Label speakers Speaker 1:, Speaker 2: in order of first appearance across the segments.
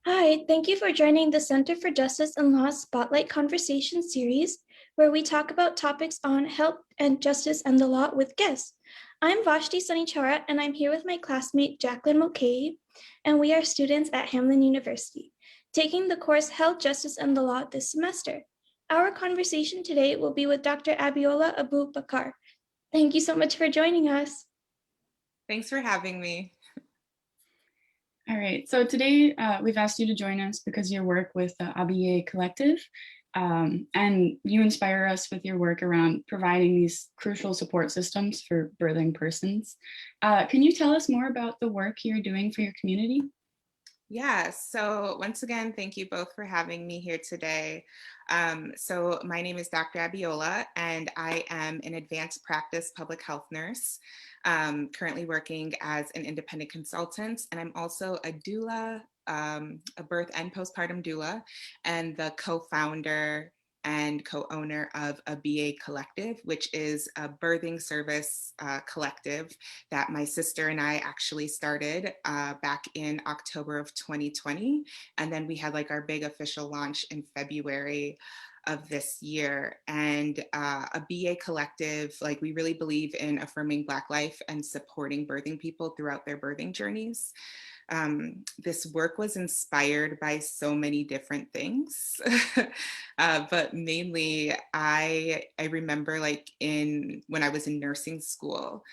Speaker 1: Hi, thank you for joining the Center for Justice and Law's Spotlight Conversation series, where we talk about topics on health and justice and the law with guests. I'm Vashti Sanichara, and I'm here with my classmate Jaclyn Mulcahey, and we are students at Hamline University, taking the course Health, Justice, and the Law this semester. Our conversation today will be with Dr. Abiola Abu-Bakr. Thank you so much for joining us.
Speaker 2: Thanks for having me.
Speaker 3: All right, so today we've asked you to join us because your work with the ÀBÍYÈ Collective, and you inspire us with your work around providing these crucial support systems for birthing persons. Can you tell us more about the work you're doing for your community?
Speaker 2: Yeah, so once again, thank you both for having me here today. So my name is Dr. Abiola, and I am an advanced practice public health nurse, currently working as an independent consultant, and I'm also a doula, a birth and postpartum doula, and the co-founder and co-owner of ÀBÍYÈ Collective, which is a birthing service collective that my sister and I actually started back in October of 2020. And then we had like our big official launch in February of this year. And ÀBÍYÈ Collective, like we really believe in affirming Black life and supporting birthing people throughout their birthing journeys. This work was inspired by so many different things, but mainly I remember like when I was in nursing school,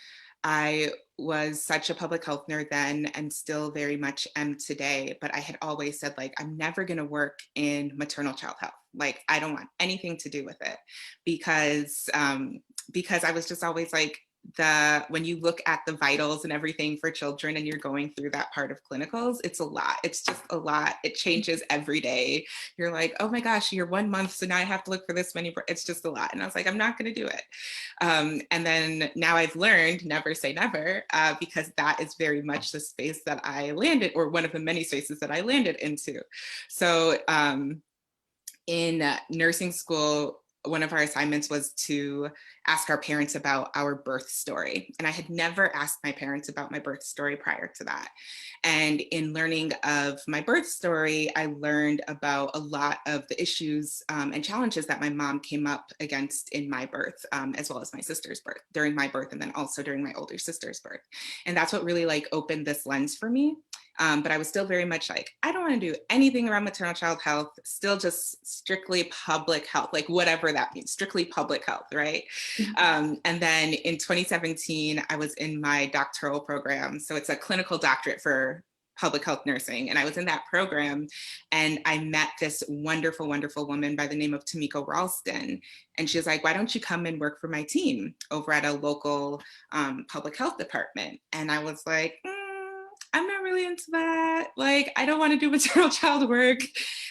Speaker 2: I was such a public health nerd then and still very much am today, but I had always said like, I'm never gonna work in maternal child health. Like, I don't want anything to do with it because I was just always like, when you look at the vitals and everything for children and you're going through that part of clinicals, it's a lot. It's just a lot. It changes every day. You're like, oh my gosh, you're 1 month, so now I have to look for this many. It's just a lot. And I was like, I'm not going to do it. And then now I've learned never say never, because that is very much the space that I landed, or one of the many spaces that I landed into. So in nursing school, one of our assignments was to ask our parents about our birth story. And I had never asked my parents about my birth story prior to that. And in learning of my birth story, I learned about a lot of the issues and challenges that my mom came up against in my birth, as well as my sister's birth, during my birth, and then also during my older sister's birth. And that's what really like opened this lens for me. But I was still very much like, I don't want to do anything around maternal child health, still just strictly public health, like whatever that means, strictly public health, right? And then in 2017, I was in my doctoral program. So it's a clinical doctorate for public health nursing. And I was in that program and I met this wonderful, wonderful woman by the name of Tamika Ralston. And she was like, why don't you come and work for my team over at a local public health department? And I was like, I'm not really into that. Like, I don't want to do maternal child work.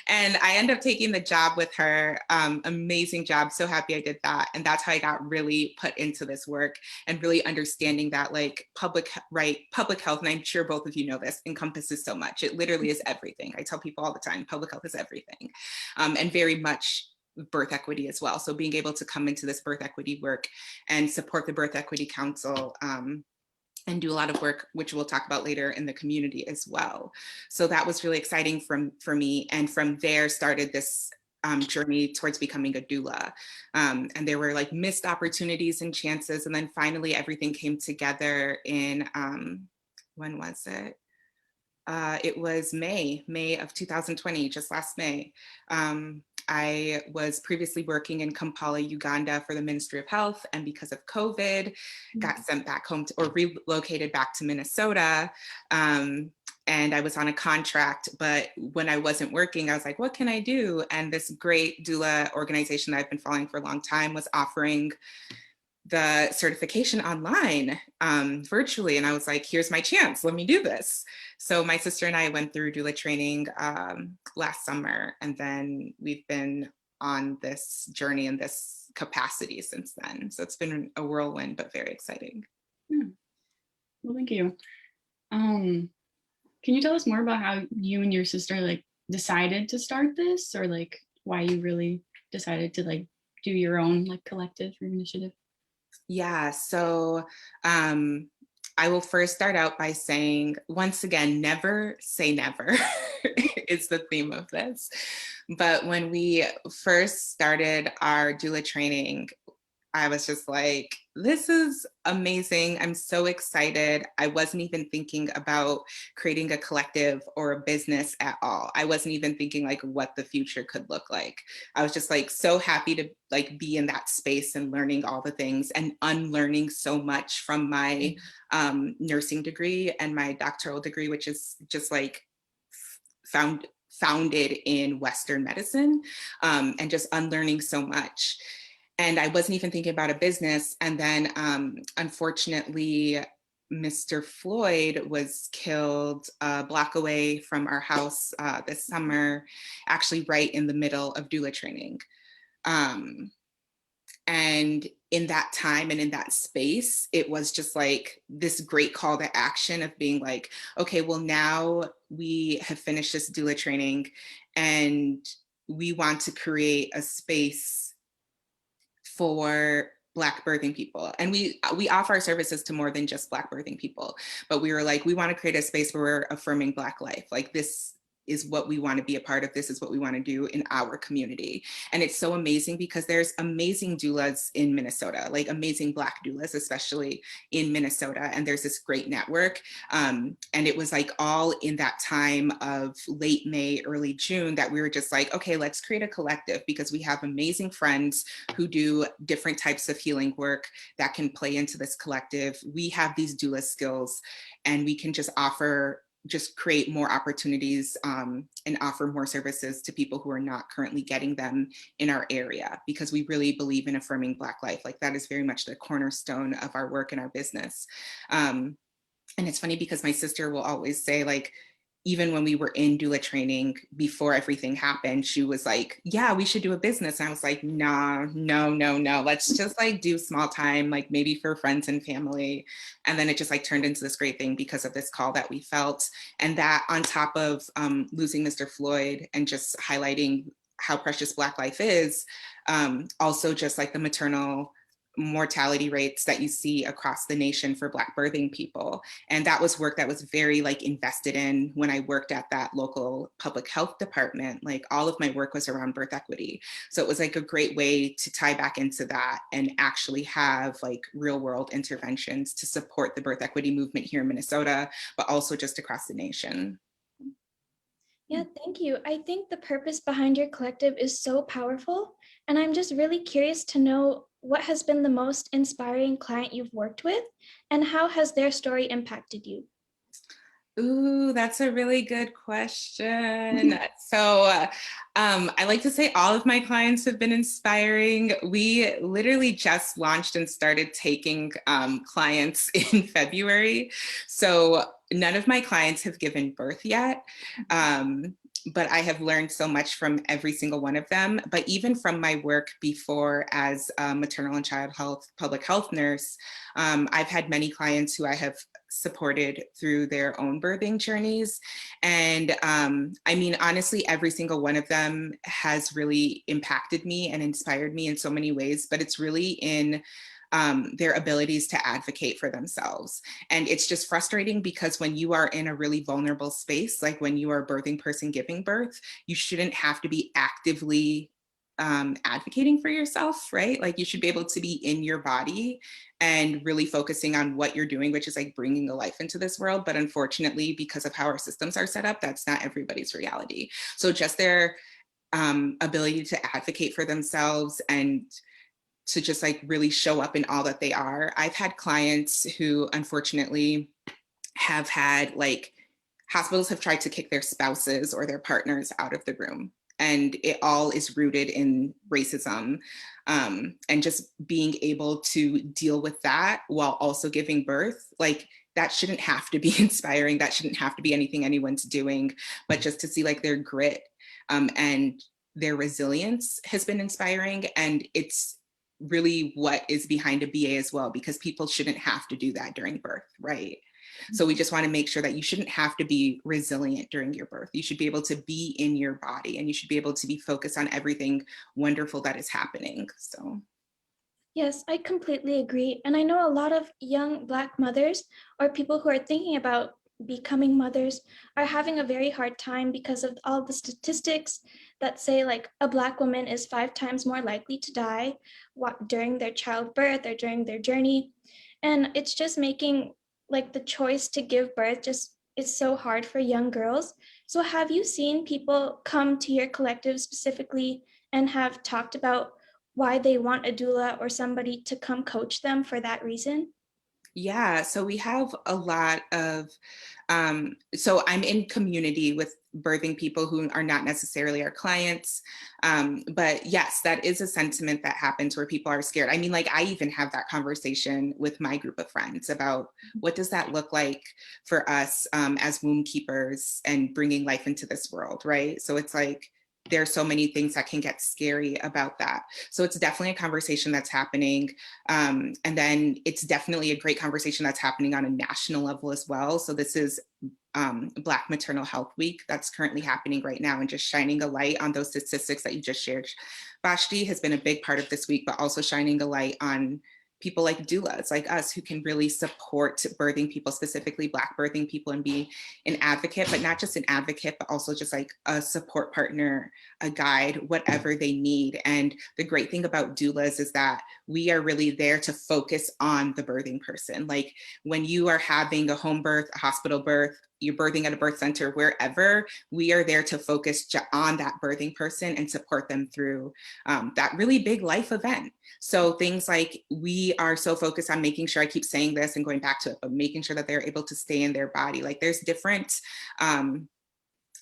Speaker 2: And I ended up taking the job with her. Amazing job. So happy I did that. And that's how I got really put into this work and really understanding that like public health, and I'm sure both of you know this, encompasses so much. It literally is everything. I tell people all the time, public health is everything. And very much birth equity as well. So being able to come into this birth equity work and support the Birth Equity Council, and do a lot of work, which we'll talk about later, in the community as well. So that was really exciting for me. And from there started this journey towards becoming a doula. And there were like missed opportunities and chances. And then finally everything came together in, when was it? It was May of 2020, just last May. I was previously working in Kampala, Uganda for the Ministry of Health, and because of COVID, got sent back home or relocated back to Minnesota. And I was on a contract, but when I wasn't working, I was like, what can I do? And this great doula organization that I've been following for a long time was offering the certification online, virtually. And I was like, here's my chance, let me do this. So my sister and I went through doula training last summer, and then we've been on this journey in this capacity since then. So it's been a whirlwind, but very exciting.
Speaker 3: Yeah. Well, thank you. Can you tell us more about how you and your sister like decided to start this, or like why you really decided to like do your own like collective or initiative?
Speaker 2: Yeah, so I will first start out by saying, once again, never say never is the theme of this. But when we first started our doula training, I was just like, this is amazing. I'm so excited. I wasn't even thinking about creating a collective or a business at all. I wasn't even thinking like what the future could look like. I was just like so happy to like be in that space and learning all the things and unlearning so much from my nursing degree and my doctoral degree, which is just like founded in Western medicine, and just unlearning so much. And I wasn't even thinking about a business. And then unfortunately, Mr. Floyd was killed a block away from our house this summer, actually right in the middle of doula training. And in that time and in that space, it was just like this great call to action of being like, okay, well, now we have finished this doula training and we want to create a space for Black birthing people. And we offer our services to more than just Black birthing people, but we were like, we want to create a space where we're affirming Black life. Like this is what we want to be a part of. This is what we want to do in our community. And it's so amazing because there's amazing doulas in Minnesota, like amazing Black doulas, especially in Minnesota. And there's this great network. And it was like all in that time of late May, early June that we were just like, okay, let's create a collective because we have amazing friends who do different types of healing work that can play into this collective. We have these doula skills and we can just create more opportunities and offer more services to people who are not currently getting them in our area, because we really believe in affirming Black life. Like that is very much the cornerstone of our work and our business. And it's funny because my sister will always say, like, even when we were in doula training before everything happened, she was like, yeah, we should do a business. And I was like, no. Let's just like do small time, like maybe for friends and family. And then it just like turned into this great thing because of this call that we felt. And that on top of losing Mr. Floyd and just highlighting how precious Black life is, also just like the maternal mortality rates that you see across the nation for Black birthing people. And that was work that was very like invested in when I worked at that local public health department. Like all of my work was around birth equity. So it was like a great way to tie back into that and actually have like real world interventions to support the birth equity movement here in Minnesota, but also just across the nation.
Speaker 1: Yeah, thank you. I think the purpose behind your collective is so powerful. And I'm just really curious to know what has been the most inspiring client you've worked with and how has their story impacted you?
Speaker 2: Ooh, that's a really good question. So I like to say all of my clients have been inspiring. We literally just launched and started taking clients in February. So none of my clients have given birth yet. But I have learned so much from every single one of them. But even from my work before as a maternal and child health, public health nurse, I've had many clients who I have supported through their own birthing journeys. And I mean, honestly, every single one of them has really impacted me and inspired me in so many ways, but it's really in their abilities to advocate for themselves. And it's just frustrating because when you are in a really vulnerable space, like when you are a birthing person giving birth, you shouldn't have to be actively advocating for yourself, right? Like you should be able to be in your body and really focusing on what you're doing, which is like bringing a life into this world. But unfortunately, because of how our systems are set up, that's not everybody's reality. So just their ability to advocate for themselves and to just like really show up in all that they are. I've had clients who unfortunately have had like hospitals have tried to kick their spouses or their partners out of the room. And it all is rooted in racism. And just being able to deal with that while also giving birth, like that shouldn't have to be inspiring. That shouldn't have to be anything anyone's doing, but just to see like their grit and their resilience has been inspiring. And it's really what is behind ABIYÉ as well, because people shouldn't have to do that during birth, right? So we just want to make sure that you shouldn't have to be resilient during your birth. You should be able to be in your body and you should be able to be focused on everything wonderful that is happening. So.
Speaker 1: Yes, I completely agree. And I know a lot of young Black mothers or people who are thinking about becoming mothers are having a very hard time because of all the statistics that say like a Black woman is 5 times more likely to die during their childbirth or during their journey. And it's just making like the choice to give birth just is so hard for young girls. So have you seen people come to your collective specifically and have talked about why they want a doula or somebody to come coach them for that reason?
Speaker 2: Yeah, so we have a lot of, so I'm in community with birthing people who are not necessarily our clients. But yes, that is a sentiment that happens where people are scared. I mean, like I even have that conversation with my group of friends about what does that look like for us as womb keepers and bringing life into this world, right? So it's like, there are so many things that can get scary about that. So it's definitely a conversation that's happening. And then it's definitely a great conversation that's happening on a national level as well. So this is Black Maternal Health Week that's currently happening right now, and just shining a light on those statistics that you just shared. Vashti has been a big part of this week, but also shining a light on people like doulas like us who can really support birthing people, specifically Black birthing people, and be an advocate, but not just an advocate, but also just like a support partner, a guide, whatever they need. And the great thing about doulas is that we are really there to focus on the birthing person. Like when you are having a home birth, a hospital birth, you're birthing at a birth center, wherever, we are there to focus on that birthing person and support them through that really big life event. So things like, we are so focused on making sure, I keep saying this and going back to it, but making sure that they're able to stay in their body. Like there's different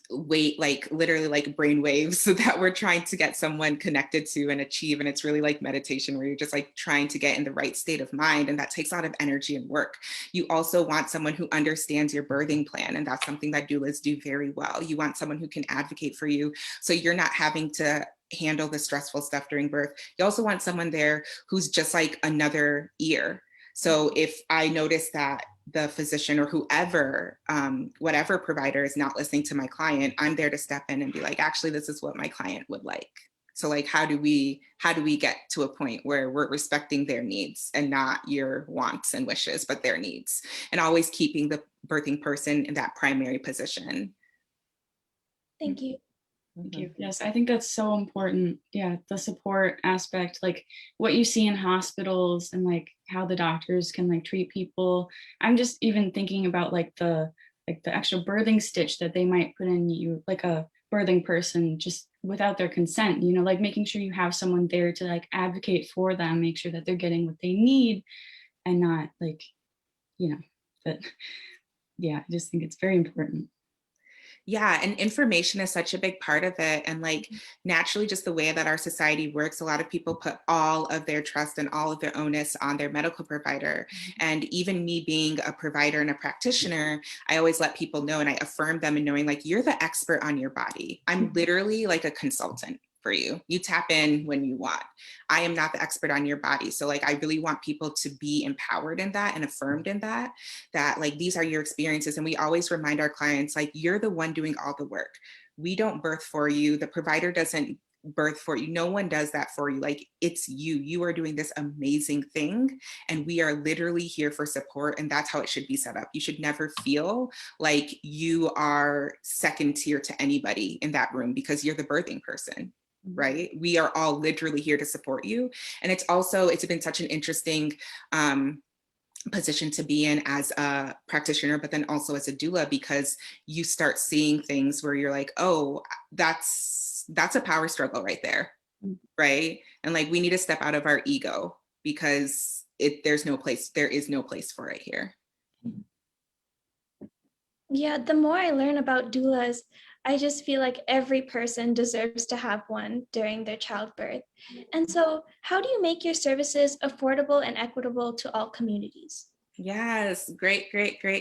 Speaker 2: weight, like literally like brain waves that we're trying to get someone connected to and achieve. And it's really like meditation where you're just like trying to get in the right state of mind. And that takes a lot of energy and work. You also want someone who understands your birthing plan. And that's something that doulas do very well. You want someone who can advocate for you, so you're not having to handle the stressful stuff during birth. You also want someone there who's just like another ear. So if I notice that the physician or whoever, whatever provider is not listening to my client, I'm there to step in and be like, actually, this is what my client would like. So like, how do we get to a point where we're respecting their needs and not your wants and wishes, but their needs, and always keeping the birthing person in that primary position.
Speaker 1: Thank you.
Speaker 3: Thank you. Yes, I think that's so important. Yeah, the support aspect, like what you see in hospitals and like how the doctors can like treat people. I'm just even thinking about like the extra birthing stitch that they might put in you, like a birthing person just without their consent, you know, like making sure you have someone there to like advocate for them, make sure that they're getting what they need and not like, you know, that, yeah, I just think it's very important.
Speaker 2: Yeah, and information is such a big part of it. And like naturally, just the way that our society works, a lot of people put all of their trust and all of their onus on their medical provider. And even me being a provider and a practitioner, I always let people know, and I affirm them in knowing like, you're the expert on your body. I'm literally like a consultant for you. You tap in when you want. I am not the expert on your body. So like, I really want people to be empowered in that and affirmed in that like, these are your experiences. And we always remind our clients, like, you're the one doing all the work. We don't birth for you. The provider doesn't birth for you. No one does that for you. Like, it's you. You are doing this amazing thing. And we are literally here for support. And that's how it should be set up. You should never feel like you are second tier to anybody in that room because you're the birthing person. Right? We are all literally here to support you. And it's been such an interesting position to be in as a practitioner, but then also as a doula, because you start seeing things where you're like, oh, that's a power struggle right there. Right? And like, we need to step out of our ego because there is no place for it here.
Speaker 1: Yeah, the more I learn about doulas, I just feel like every person deserves to have one during their childbirth. And so, how do you make your services affordable and equitable to all communities?
Speaker 2: Yes, great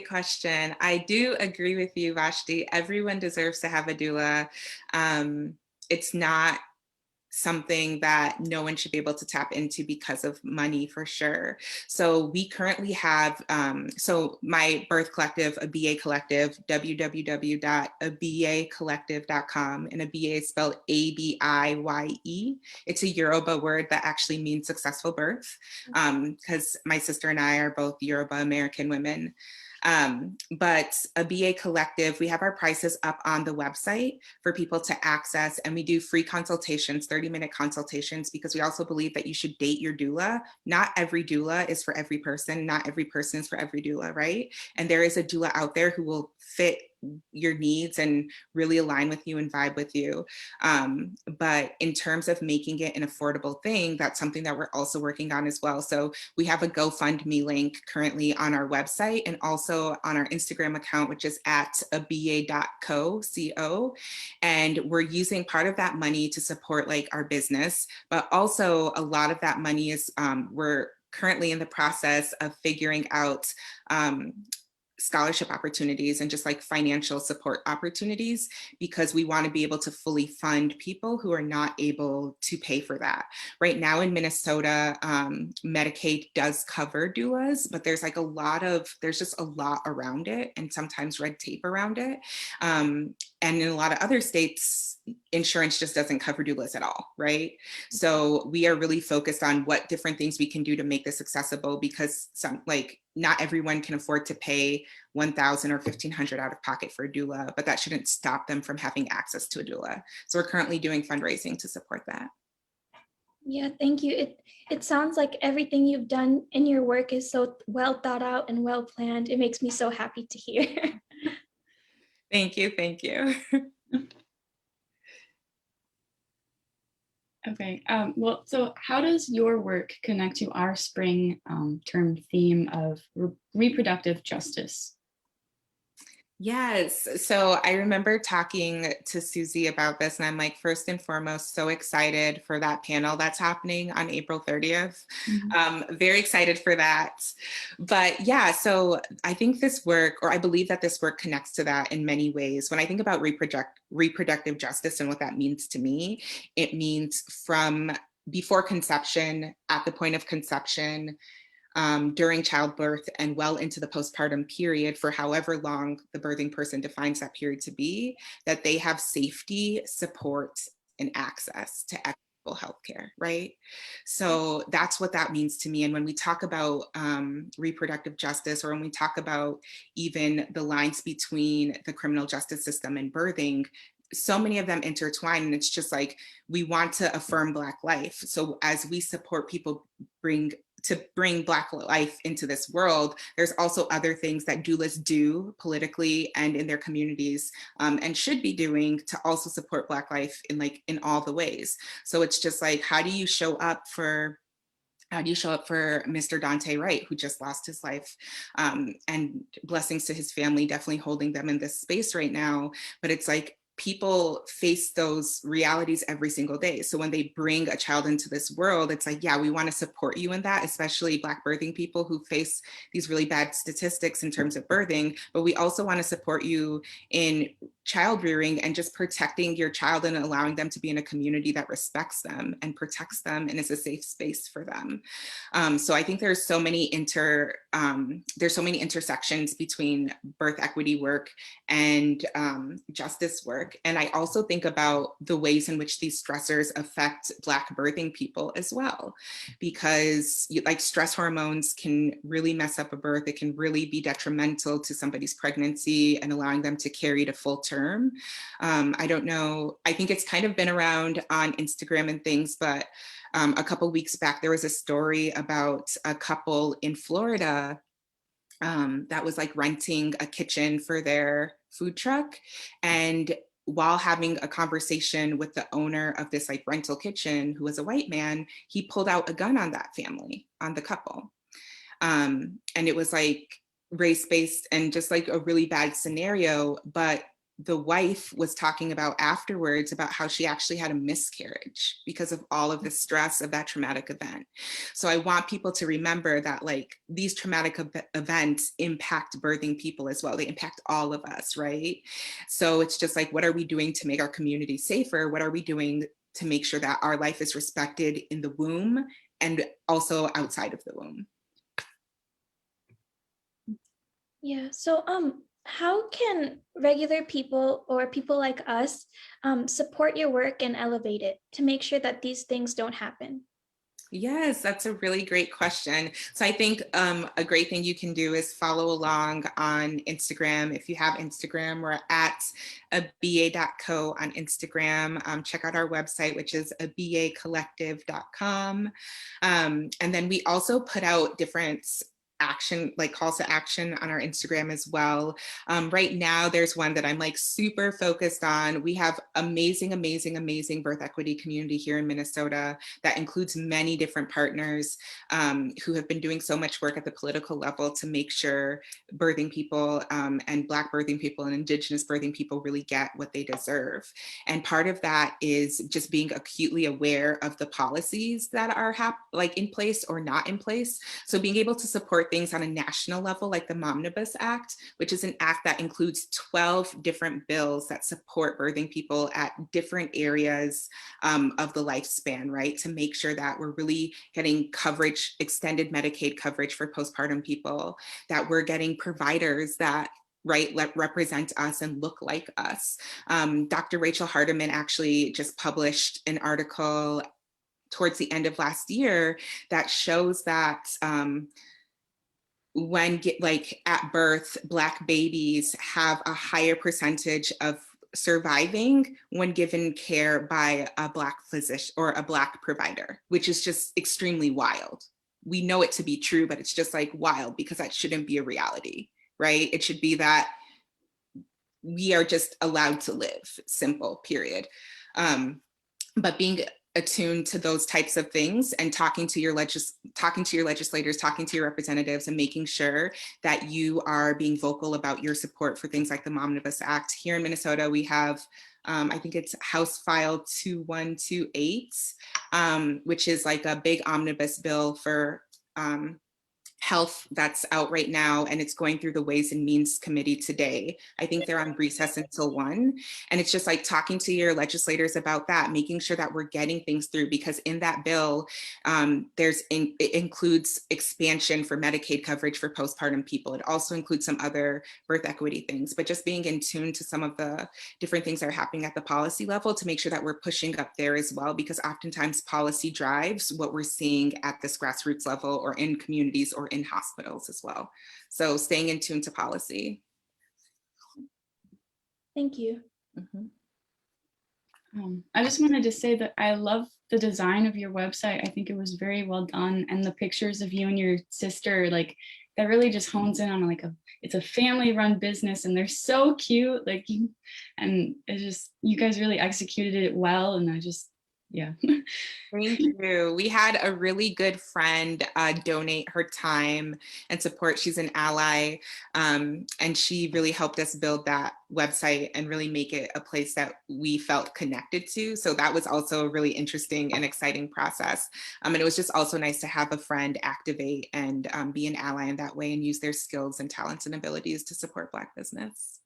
Speaker 2: question. I do agree with you, Vashti. Everyone deserves to have a doula. It's not something that no one should be able to tap into because of money, for sure. So we currently have, so my birth collective, ABÍYÉ Collective, www.ABÍYÉcollective.com, and ABÍYÉ is spelled ABIYE. It's a Yoruba word that actually means successful birth, because my sister and I are both Yoruba American women. But ABÍYÉ Collective, we have our prices up on the website for people to access, and we do free consultations, 30-minute consultations, because we also believe that you should date your doula. Not every doula is for every person. Not every person is for every doula, right? And there is a doula out there who will fit your needs and really align with you and vibe with you. But in terms of making it an affordable thing, that's something that we're also working on as well. So we have a GoFundMe link currently on our website and also on our Instagram account, which is at abiyye.co. And we're using part of that money to support like our business, but also a lot of that money is, we're currently in the process of figuring out scholarship opportunities and just like financial support opportunities, because we want to be able to fully fund people who are not able to pay for that. Right now in Minnesota, Medicaid does cover doulas, but there's like there's just a lot around it and sometimes red tape around it. And in a lot of other states, insurance just doesn't cover doulas at all, right? So we are really focused on what different things we can do to make this accessible, because not everyone can afford to pay $1,000 or $1,500 out of pocket for a doula, but that shouldn't stop them from having access to a doula. So we're currently doing fundraising to support that.
Speaker 1: Yeah, thank you. It sounds like everything you've done in your work is so well thought out and well planned. It makes me so happy to hear.
Speaker 2: Thank you. Thank you.
Speaker 3: Okay, well, so how does your work connect to our spring term theme of reproductive justice?
Speaker 2: Yes. So I remember talking to Susie about this, and I'm like, first and foremost, so excited for that panel that's happening on April 30th. Very excited for that. But yeah, so I think this work, or I believe that this work connects to that in many ways. When I think about reproductive justice and what that means to me, it means from before conception, at the point of conception, during childbirth, and well into the postpartum period, for however long the birthing person defines that period to be, that they have safety, support, and access to equitable healthcare, right? So that's what that means to me. And when we talk about reproductive justice, or when we talk about even the lines between the criminal justice system and birthing, so many of them intertwine, and it's just like, we want to affirm Black life. So as we support people bring Black life into this world, there's also other things that doulas do politically and in their communities, and should be doing to also support Black life in all the ways. So it's just like, how do you show up for Mr. Dante Wright, who just lost his life, and blessings to his family, definitely holding them in this space right now. But it's like, people face those realities every single day. So when they bring a child into this world, it's like, yeah, we want to support you in that, especially Black birthing people who face these really bad statistics in terms of birthing. But we also want to support you in child rearing and just protecting your child and allowing them to be in a community that respects them and protects them and is a safe space for them. So I think there's so many intersections between birth equity work and justice work. And I also think about the ways in which these stressors affect Black birthing people as well, because like stress hormones can really mess up a birth. It can really be detrimental to somebody's pregnancy and allowing them to carry to full term. I don't know, I think it's kind of been around on Instagram and things, but a couple of weeks back, there was a story about a couple in Florida that was like renting a kitchen for their food truck. And while having a conversation with the owner of this like rental kitchen, who was a white man, he pulled out a gun on that family, on the couple. And it was like race-based and just like a really bad scenario. But the wife was talking about afterwards about how she actually had a miscarriage because of all of the stress of that traumatic event. So I want people to remember that like these traumatic events impact birthing people as well. They impact all of us, right? So it's just like, what are we doing to make our community safer? What are we doing to make sure that our life is respected in the womb and also outside of the womb.
Speaker 1: Yeah, so how can regular people or people like us support your work and elevate it to make sure that these things don't happen?
Speaker 2: Yes, that's a really great question. So I think a great thing you can do is follow along on Instagram. If you have Instagram, we're at @ABIYÉ.co on Instagram. Check out our website, which is ÀBÍYÉCollective.com. And then we also put out different action, like calls to action on our Instagram as well. Right now, there's one that I'm like super focused on. We have amazing, amazing, amazing birth equity community here in Minnesota that includes many different partners who have been doing so much work at the political level to make sure birthing people and Black birthing people and Indigenous birthing people really get what they deserve. And part of that is just being acutely aware of the policies that are like in place or not in place. So being able to support things on a national level, like the Momnibus Act, which is an act that includes 12 different bills that support birthing people at different areas of the lifespan, right? To make sure that we're really getting coverage, extended Medicaid coverage for postpartum people, that we're getting providers that represent us and look like us. Dr. Rachel Hardiman actually just published an article towards the end of last year that shows that when at birth, Black babies have a higher percentage of surviving when given care by a Black physician or a Black provider, which is just extremely wild. We know it to be true, but it's just like wild because that shouldn't be a reality, right? It should be that we are just allowed to live, simple, period. But being attuned to those types of things and talking to your legislators, talking to your representatives, and making sure that you are being vocal about your support for things like the Momnibus Act. Here in Minnesota, we have, I think it's House File 2128, which is like a big omnibus bill for health that's out right now, and it's going through the Ways and Means Committee today. I think they're on recess until 1. And it's just like talking to your legislators about that, making sure that we're getting things through, because in that bill, it includes expansion for Medicaid coverage for postpartum people. It also includes some other birth equity things, but just being in tune to some of the different things that are happening at the policy level to make sure that we're pushing up there as well, because oftentimes policy drives what we're seeing at this grassroots level or in communities or in hospitals as well. So staying in tune to policy.
Speaker 1: Thank you.
Speaker 3: I just wanted to say that I love the design of your website. I think it was very well done, and the pictures of you and your sister, like that really just hones in on it's a family-run business, and they're so cute. And it's just, you guys really executed it well, and yeah.
Speaker 2: Thank you. We had a really good friend donate her time and support. She's an ally, and she really helped us build that website and really make it a place that we felt connected to. So that was also a really interesting and exciting process. And it was just also nice to have a friend activate and be an ally in that way and use their skills and talents and abilities to support Black business.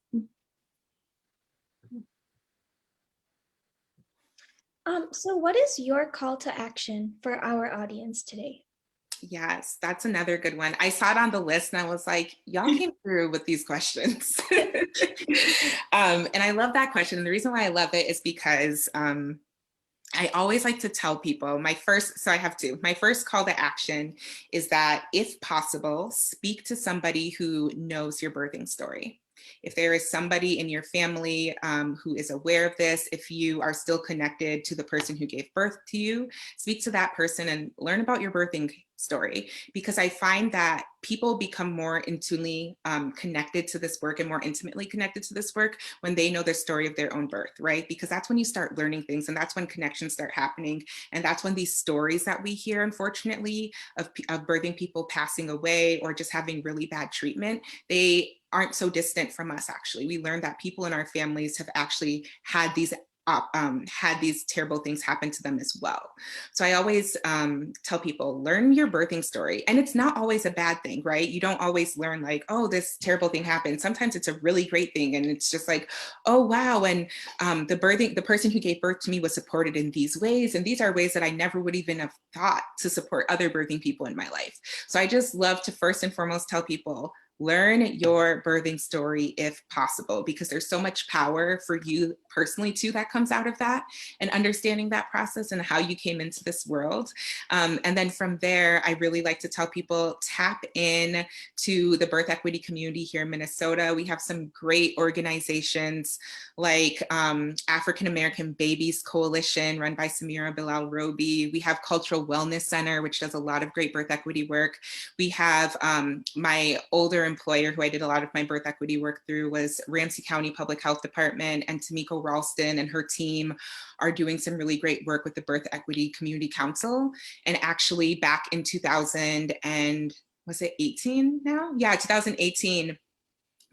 Speaker 1: So what is your call to action for our audience today?
Speaker 2: Yes, that's another good one. I saw it on the list and I was like, y'all came through with these questions. And I love that question. And the reason why I love it is because I always like to tell people so I have two. My first call to action is that if possible, speak to somebody who knows your birthing story. If there is somebody in your family who is aware of this, if you are still connected to the person who gave birth to you, speak to that person and learn about your birthing story, because I find that people become more intuitively connected to this work and more intimately connected to this work when they know the story of their own birth, right? Because that's when you start learning things, and that's when connections start happening. And that's when these stories that we hear, unfortunately, of birthing people passing away or just having really bad treatment, they aren't so distant from us, actually. We learned that people in our families have actually had these had these terrible things happen to them as well. So I always tell people, learn your birthing story. And it's not always a bad thing, right? You don't always learn like, oh, this terrible thing happened. Sometimes it's a really great thing. And it's just like, oh, wow. And the person who gave birth to me was supported in these ways. And these are ways that I never would even have thought to support other birthing people in my life. So I just love to first and foremost tell people, learn your birthing story if possible, because there's so much power for you personally too that comes out of that, and understanding that process and how you came into this world. And then from there, I really like to tell people, tap in to the birth equity community here in Minnesota. We have some great organizations like African American Babies Coalition, run by Samira Bilal Roby. We have Cultural Wellness Center, which does a lot of great birth equity work. We have my older employer, who I did a lot of my birth equity work through, was Ramsey County Public Health Department, and Tamiko Ralston and her team are doing some really great work with the Birth Equity Community Council. And actually back in 2000 and was it 18 now? Yeah, 2018,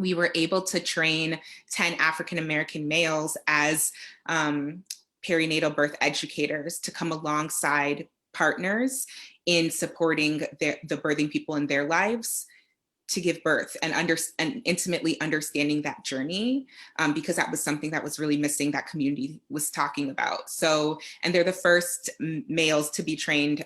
Speaker 2: we were able to train 10 African-American males as perinatal birth educators to come alongside partners in supporting the birthing people in their lives to give birth, and intimately understanding that journey, because that was something that was really missing, that community was talking about. So, and they're the first males to be trained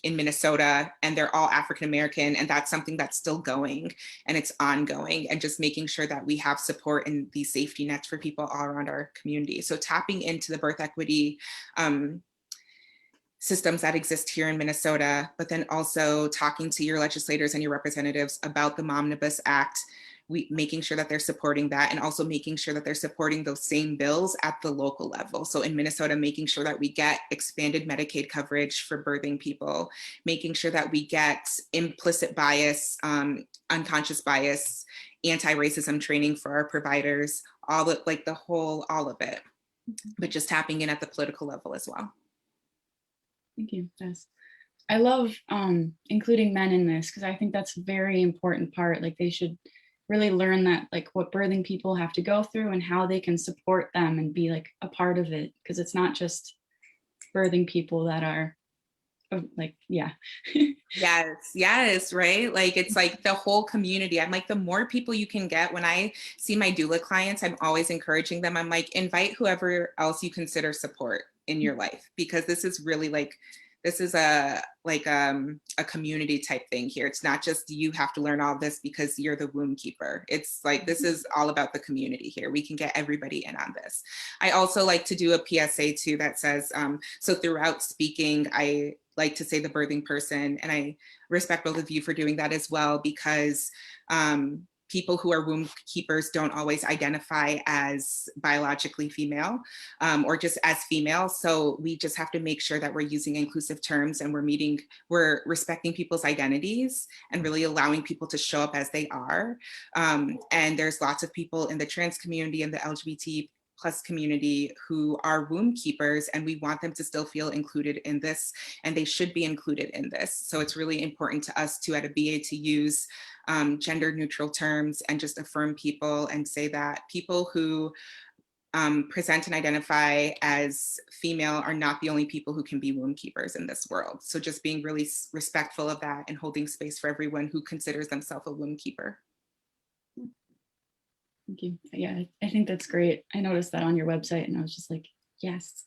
Speaker 2: in Minnesota, and they're all African-American, and that's something that's still going, and it's ongoing, and just making sure that we have support and these safety nets for people all around our community. So tapping into the birth equity systems that exist here in Minnesota, but then also talking to your legislators and your representatives about the Momnibus Act, making sure that they're supporting that, and also making sure that they're supporting those same bills at the local level. So in Minnesota, making sure that we get expanded Medicaid coverage for birthing people, making sure that we get implicit bias, unconscious bias, anti-racism training for our providers, all of it, but just tapping in at the political level as well.
Speaker 3: Thank you. Yes. I love including men in this, because I think that's a very important part. Like, they should really learn that, like, what birthing people have to go through and how they can support them and be like a part of it, because it's not just birthing people that are like, yeah.
Speaker 2: Yes, right? Like, it's like the whole community. I'm like, the more people you can get, when I see my doula clients, I'm always encouraging them. I'm like, invite whoever else you consider support in your life, because this is really like, this is a community type thing here. It's not just you have to learn all this because you're the womb keeper. It's like, this is all about the community here. We can get everybody in on this. I also like to do a PSA too that says, so throughout speaking, I like to say the birthing person, and I respect both of you for doing that as well, because people who are womb keepers don't always identify as biologically female, or just as female. So we just have to make sure that we're using inclusive terms, and we're respecting people's identities and really allowing people to show up as they are. And there's lots of people in the trans community and the LGBT plus community who are womb keepers, and we want them to still feel included in this, and they should be included in this. So it's really important to us too at ABIYÉ to use gender neutral terms and just affirm people and say that people who present and identify as female are not the only people who can be womb keepers in this world. So just being really respectful of that and holding space for everyone who considers themselves a womb keeper.
Speaker 3: Thank you. Yeah, I think that's great. I noticed that on your website, and I was just like, yes.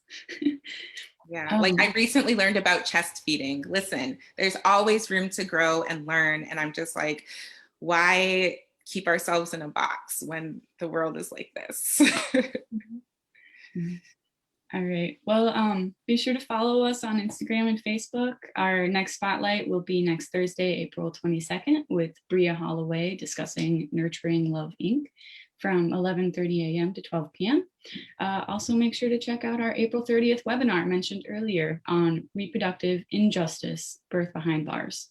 Speaker 2: Yeah, like I recently learned about chest feeding. Listen, there's always room to grow and learn. And I'm just like, why keep ourselves in a box when the world is like this?
Speaker 3: All right. Well, be sure to follow us on Instagram and Facebook. Our next spotlight will be next Thursday, April 22nd, with Bria Holloway discussing Nurturing Love, Inc. from 11:30 a.m. to 12 p.m. Also, make sure to check out our April 30th webinar mentioned earlier on reproductive injustice, birth behind bars.